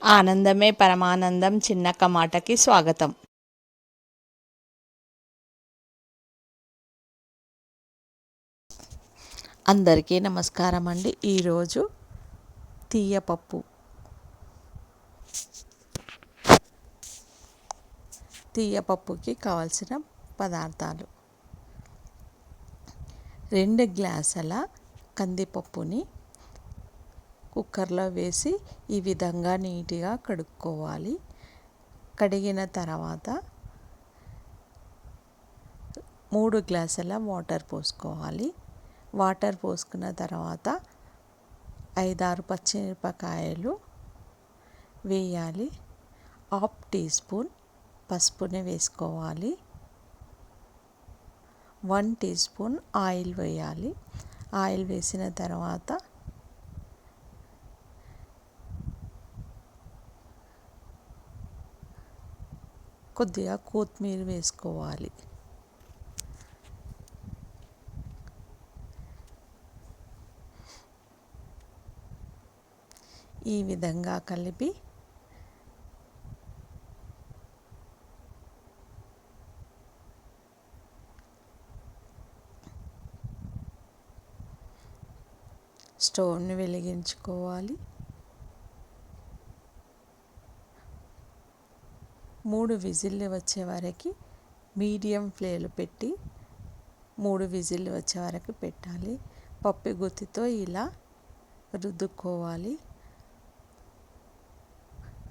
ఆనందమే పరమానందం చిన్నక్క మాటకి స్వాగతం. అందరికీ నమస్కారం అండి. ఈరోజు తీయపప్పు. తీయపప్పుకి కావలసిన పదార్థాలు: 2 గ్లాసుల కందిపప్పుని కుక్కర్లో వేసి ఈ విధంగా నీట్గా కడుక్కోవాలి. కడిగిన తర్వాత 3 గ్లాసుల వాటర్ పోసుకోవాలి. వాటర్ పోసుకున్న తర్వాత 5-6 పచ్చిమిరపకాయలు వేయాలి. 1/2 టీ స్పూన్ పసుపుని వేసుకోవాలి. 1 టీ స్పూన్ ఆయిల్ వేయాలి. ఆయిల్ వేసిన తర్వాత కొద్దిగా కొత్తిమీర వేసుకోవాలి. ఈ విధంగా కలిపి స్టవ్ని వెలిగించుకోవాలి. 3 విజిల్లు వచ్చే వరకు మీడియం ఫ్లేమ్లో పెట్టి 3 విజిల్లు వచ్చే వరకు పెట్టాలి. పప్పు గుత్తితో ఇలా రుద్దుకోవాలి.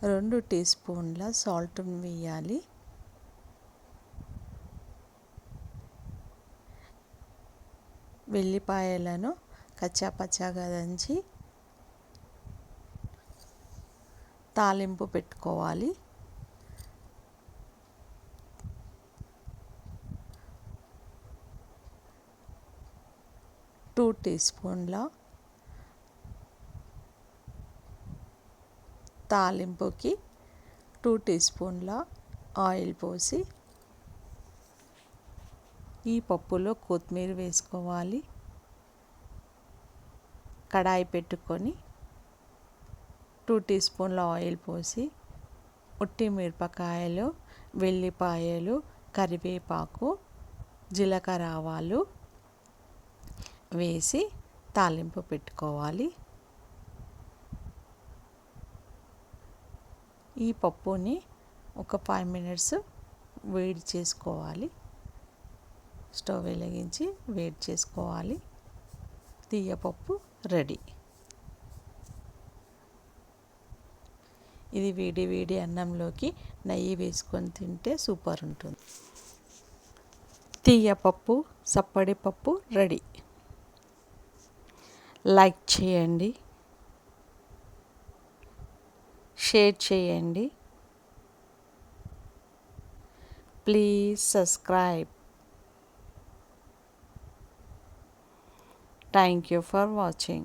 2 టీ స్పూన్ల సాల్ట్ని వేయాలి. వెల్లిపాయలను కచ్చాపచ్చాగా దంచి తాలింపు పెట్టుకోవాలి. టూ టీ స్పూన్ల తాలింపుకి 2 టీ స్పూన్ల ఆయిల్ పోసి ఈ పప్పులో కొత్తిమీర వేసుకోవాలి. కడాయి పెట్టుకొని 2 టీ స్పూన్ల ఆయిల్ పోసి ఉట్టి మిరపకాయలు, వెల్లిపాయలు, కరివేపాకు, జీలకర్ర, ఆవాలు వేసి తాలింపు పెట్టుకోవాలి. ఈ పప్పుని ఒక 5 మినిట్స్ వేడి చేసుకోవాలి. స్టవ్ వెలిగించి వేడి చేసుకోవాలి. తీయపప్పు రెడీ. ఇది వేడి వేడి అన్నంలోకి నెయ్యి వేసుకొని తింటే సూపర్ ఉంటుంది. తీయపప్పు, సప్పడి పప్పు రెడీ. లైక్ చేయండి, షేర్ చేయండి. Please subscribe. Thank you for watching.